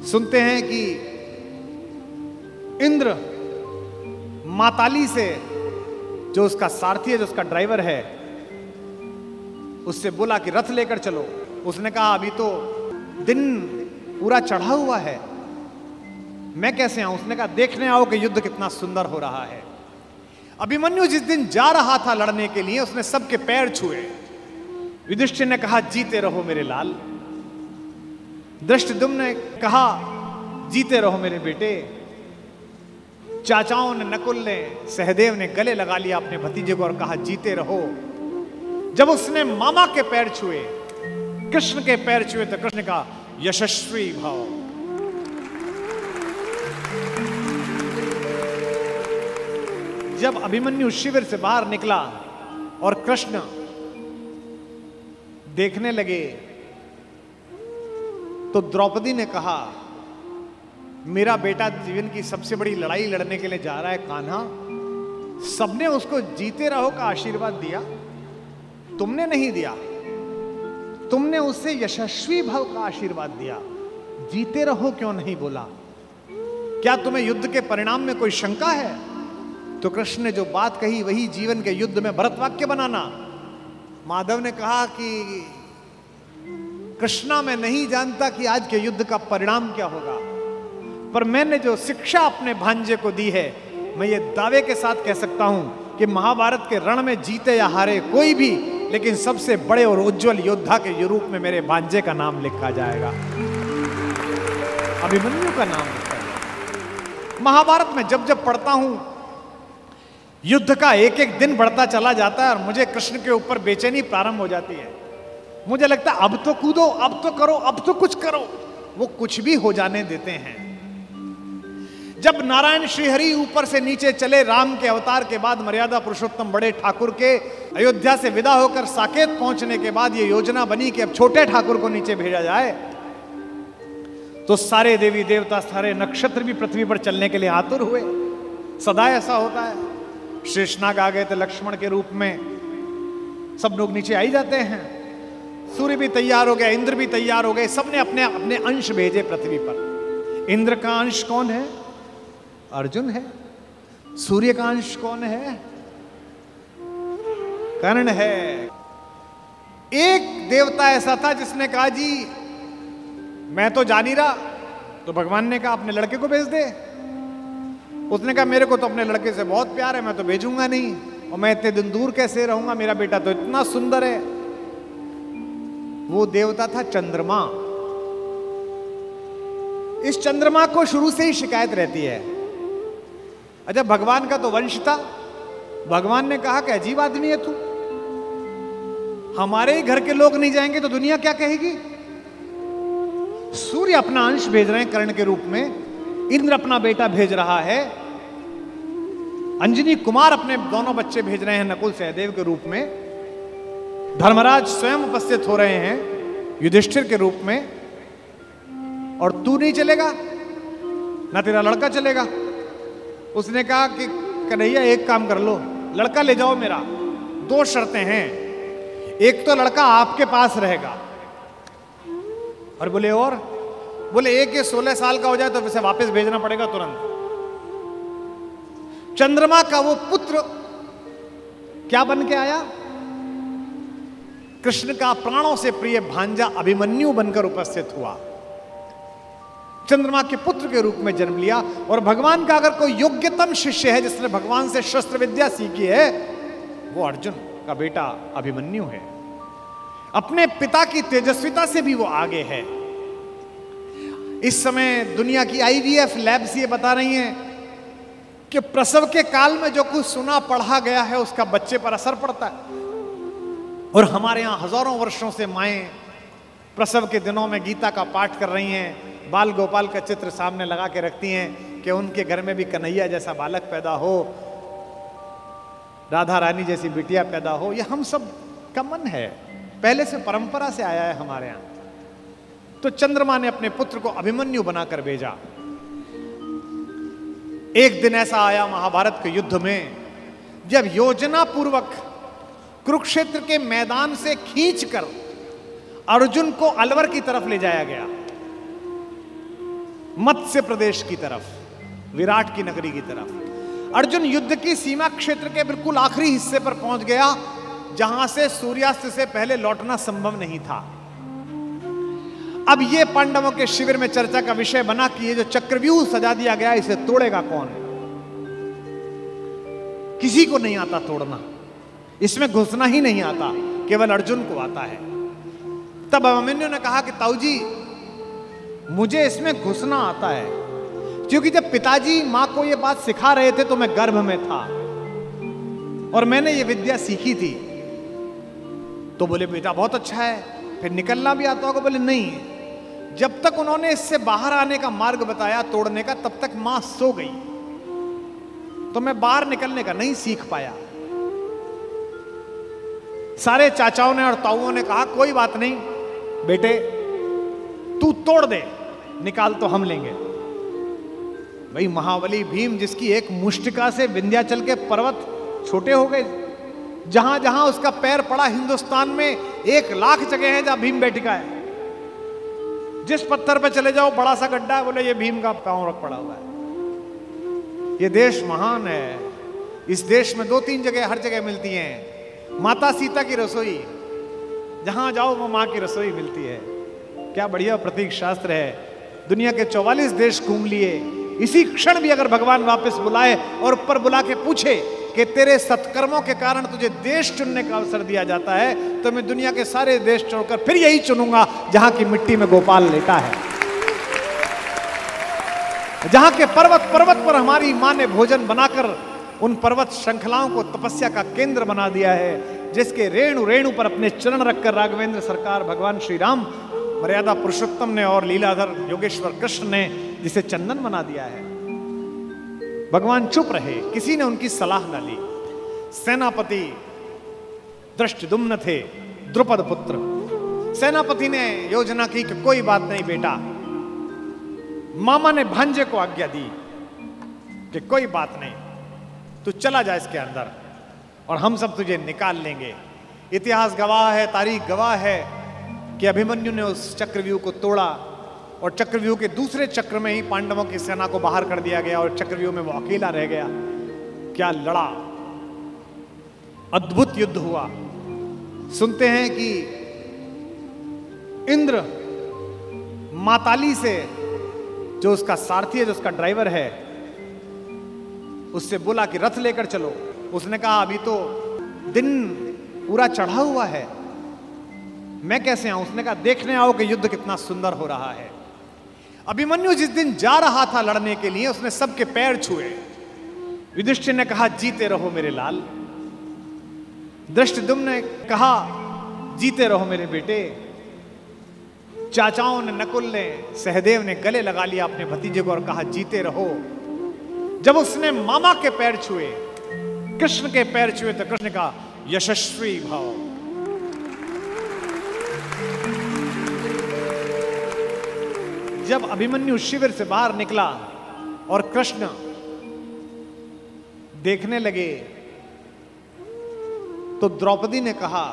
सुनते हैं कि इंद्र माताली से, जो उसका सारथी है, जो उसका ड्राइवर है, उससे बोला कि रथ लेकर चलो। उसने कहा अभी तो दिन पूरा चढ़ा हुआ है, मैं कैसे आऊं? उसने कहा देखने आओ कि युद्ध कितना सुंदर हो रहा है। अभिमन्यु जिस दिन जा रहा था लड़ने के लिए, उसने सबके पैर छुए। युधिष्ठिर ने कहा जीते रहो मेरे लाल। धृष्टद्युम्न ने कहा जीते रहो मेरे बेटे। चाचाओं ने, नकुल ने, सहदेव ने गले लगा लिया अपने भतीजे को और कहा जीते रहो। जब उसने मामा के पैर छुए, कृष्ण के पैर छुए, तो कृष्ण ने कहा यशस्वी भव। जब अभिमन्यु शिविर से बाहर निकला और कृष्ण देखने लगे, तो द्रौपदी ने कहा मेरा बेटा जीवन की सबसे बड़ी लड़ाई लड़ने के लिए जा रहा है कान्हा, सबने उसको जीते रहो का आशीर्वाद दिया, तुमने नहीं दिया। तुमने उससे यशस्वी भव का आशीर्वाद दिया, जीते रहो क्यों नहीं बोला? क्या तुम्हें युद्ध के परिणाम में कोई शंका है? तो कृष्ण ने जो बात कही वही जीवन के युद्ध में भरत वाक्य बनाना। माधव ने कहा कि कृष्णा मैं नहीं जानता कि आज के युद्ध का परिणाम क्या होगा, पर मैंने जो शिक्षा अपने भांजे को दी है, मैं ये दावे के साथ कह सकता हूं कि महाभारत के रण में जीते या हारे कोई भी, लेकिन सबसे बड़े और उज्जवल योद्धा के रूप में मेरे भांजे का नाम लिखा जाएगा, अभिमन्यु का नाम लिखा जाएगा। महाभारत में जब जब पढ़ता हूं, युद्ध का एक एक दिन बढ़ता चला जाता है और मुझे कृष्ण के ऊपर बेचैनी प्रारंभ हो जाती है। मुझे लगता है अब तो कूदो, अब तो करो, अब तो कुछ करो। वो कुछ भी हो जाने देते हैं। जब नारायण श्रीहरि ऊपर से नीचे चले, राम के अवतार के बाद मर्यादा पुरुषोत्तम बड़े ठाकुर के अयोध्या से विदा होकर साकेत पहुंचने के बाद ये योजना बनी कि अब छोटे ठाकुर को नीचे भेजा जाए, तो सारे देवी देवता, सारे नक्षत्र भी पृथ्वी पर चलने के लिए आतुर हुए। सदा ऐसा होता है। शेषनाग आ गए थे लक्ष्मण के रूप में, सब लोग नीचे आ ही जाते हैं। सूर्य भी तैयार हो गया, इंद्र भी तैयार हो गए, सबने अपने अपने अंश भेजे पृथ्वी पर। इंद्र का अंश कौन है? अर्जुन है। सूर्य का अंश कौन है? कर्ण है। एक देवता ऐसा था जिसने कहा जी मैं तो जा नहीं रहा, तो भगवान ने कहा अपने लड़के को भेज दे। उसने कहा मेरे को तो अपने लड़के से बहुत प्यार है, मैं तो भेजूंगा नहीं, और मैं इतने दिन दूर कैसे रहूंगा, मेरा बेटा तो इतना सुंदर है। वो देवता था चंद्रमा। इस चंद्रमा को शुरू से ही शिकायत रहती है। अच्छा, भगवान का तो वंश था। भगवान ने कहा कि अजीब आदमी है तू, हमारे ही घर के लोग नहीं जाएंगे तो दुनिया क्या कहेगी? सूर्य अपना अंश भेज रहे हैं कर्ण के रूप में, इंद्र अपना बेटा भेज रहा है, अंजनी कुमार अपने दोनों बच्चे भेज रहे हैं नकुल सहदेव के रूप में, धर्मराज स्वयं उपस्थित हो रहे हैं युधिष्ठिर के रूप में, और तू नहीं चलेगा ना तेरा लड़का चलेगा। उसने कहा कि कन्हैया एक काम कर लो, लड़का ले जाओ मेरा, दो शर्तें हैं, एक तो लड़का आपके पास रहेगा, और बोले एक ये 16 साल का हो जाए तो उसे वापस भेजना पड़ेगा तुरंत। चंद्रमा का वो पुत्र क्या बन के आया? कृष्ण का प्राणों से प्रिय भांजा अभिमन्यु बनकर उपस्थित हुआ। चंद्रमा के पुत्र के रूप में जन्म लिया। और भगवान का अगर कोई योग्यतम शिष्य है जिसने भगवान से शस्त्र विद्या सीखी है, वो अर्जुन का बेटा अभिमन्यु है। अपने पिता की तेजस्विता से भी वो आगे है। इस समय दुनिया की IVF लैब्स ये बता रही हैं कि प्रसव के काल में जो कुछ सुना पढ़ा गया है उसका बच्चे पर असर पड़ता है। और हमारे यहाँ हजारों वर्षों से माएं प्रसव के दिनों में गीता का पाठ कर रही हैं, बाल गोपाल का चित्र सामने लगा के रखती हैं कि उनके घर में भी कन्हैया जैसा बालक पैदा हो, राधा रानी जैसी बिटिया पैदा हो। ये हम सब का मन है, पहले से परंपरा से आया है हमारे यहाँ। तो चंद्रमा ने अपने पुत्र को अभिमन्यु बनाकर भेजा। एक दिन ऐसा आया महाभारत के युद्ध में, जब योजना पूर्वक कुरुक्षेत्र के मैदान से खींचकर अर्जुन को अलवर की तरफ ले जाया गया। मत्स्य प्रदेश की तरफ, विराट की नगरी की तरफ। अर्जुन युद्ध की सीमा क्षेत्र के बिल्कुल आखिरी हिस्से पर पहुंच गया, जहां से सूर्यास्त से पहले लौटना संभव नहीं था। अब ये पांडवों के शिविर में चर्चा का विषय बना कि ये जो चक्रव्यूह सजा दिया गया, इसे तोड़ेगा कौन? किसी को नहीं आता तोड़ना, इसमें घुसना ही नहीं आता, केवल अर्जुन को आता है। तब अभिमन्यु ने कहा कि ताऊ जी, मुझे इसमें घुसना आता है, क्योंकि जब पिताजी मां को यह बात सिखा रहे थे तो मैं गर्भ में था और मैंने ये विद्या सीखी थी। तो बोले बेटा बहुत अच्छा है, फिर निकलना भी आता होगा? बोले नहीं, जब तक उन्होंने इससे बाहर आने का मार्ग बताया तोड़ने का, तब तक मां सो गई, तो मैं बाहर निकलने का नहीं सीख पाया। सारे चाचाओं ने और ताऊओं ने कहा कोई बात नहीं बेटे, तू तोड़ दे, निकाल तो हम लेंगे। भाई महाबली भीम, जिसकी एक मुष्टिका से विंध्याचल के पर्वत छोटे हो गए, जहां जहां उसका पैर पड़ा हिंदुस्तान में 1,00,000 जगह है जहां भीम बैठिका है। जिस पत्थर पे चले जाओ बड़ा सा गड्ढा है, बोले ये भीम का पांव रख पड़ा हुआ है। ये देश महान है, इस देश में 2-3 जगह हर जगह मिलती हैं माता सीता की रसोई, जहां जाओ वो मां की रसोई मिलती है। क्या बढ़िया प्रतीक शास्त्र है। दुनिया के 44 देश घूम लिए, इसी क्षण भी अगर भगवान वापस बुलाए और ऊपर बुला के पूछे कि तेरे सत्कर्मों के कारण तुझे देश चुनने का अवसर दिया जाता है, तो मैं दुनिया के सारे देश छोड़कर फिर यही चुनूंगा जहां की मिट्टी में गोपाल लेटा है, जहां के पर्वत पर्वत पर हमारी मां ने भोजन बनाकर उन पर्वत श्रृंखलाओं को तपस्या का केंद्र बना दिया है, जिसके रेणु रेणु पर अपने चरण रखकर राघवेंद्र सरकार भगवान श्री राम मर्यादा पुरुषोत्तम ने और लीलाधर योगेश्वर कृष्ण ने जिसे चंदन बना दिया है। भगवान चुप रहे, किसी ने उनकी सलाह न ली। सेनापति धृष्टद्युम्न थे, द्रुपद पुत्र। सेनापति ने योजना की कि कोई बात नहीं बेटा, मामा ने भांजे को आज्ञा दी कि कोई बात नहीं, तू चला जा इसके अंदर और हम सब तुझे निकाल लेंगे। इतिहास गवाह है, तारीख गवाह है कि अभिमन्यु ने उस चक्रव्यूह को तोड़ा और चक्रव्यूह के दूसरे चक्र में ही पांडवों की सेना को बाहर कर दिया गया और चक्रव्यूह में वो अकेला रह गया। क्या लड़ा, अद्भुत युद्ध हुआ। सुनते हैं कि इंद्र माताली से, जो उसका सारथी है, जो उसका ड्राइवर है, उससे बोला कि रथ लेकर चलो। उसने कहा अभी तो दिन पूरा चढ़ा हुआ है, मैं कैसे आऊं? उसने कहा देखने आओ कि युद्ध कितना सुंदर हो रहा है। अभिमन्यु जिस दिन जा रहा था लड़ने के लिए, उसने सबके पैर छुए। युधिष्ठिर ने कहा जीते रहो मेरे लाल। धृष्टद्युम्न ने कहा जीते रहो मेरे बेटे। चाचाओं ने, नकुल ने, सहदेव ने गले लगा लिया अपने भतीजे को और कहा जीते रहो। जब उसने मामा के पैर छुए, कृष्ण के पैर छुए, तो कृष्ण ने कहा यशस्वी भाव। जब अभिमन्यु शिविर से बाहर निकला और कृष्ण देखने लगे, तो द्रौपदी ने कहा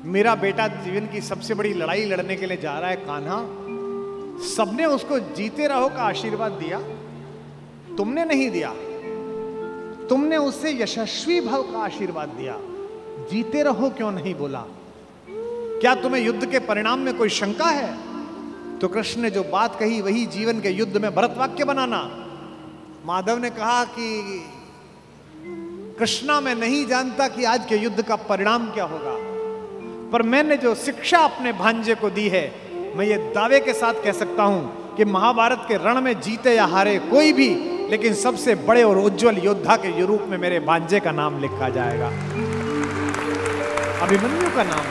मेरा बेटा जीवन की सबसे बड़ी लड़ाई लड़ने के लिए जा रहा है कान्हा, सबने उसको जीते रहो का आशीर्वाद दिया, तुमने नहीं दिया। तुमने उससे यशस्वी भव का आशीर्वाद दिया, जीते रहो क्यों नहीं बोला? क्या तुम्हें युद्ध के परिणाम में कोई शंका है? तो कृष्ण ने जो बात कही वही जीवन के युद्ध में भरत वाक्य बनाना। माधव ने कहा कि कृष्णा मैं नहीं जानता कि आज के युद्ध का परिणाम क्या होगा, पर मैंने जो शिक्षा अपने भांजे को दी है, मैं ये दावे के साथ कह सकता हूं कि महाभारत के रण में जीते या हारे कोई भी, लेकिन सबसे बड़े और उज्जवल योद्धा के रूप में मेरे भांजे का नाम लिखा जाएगा, अभिमन्यु का नाम।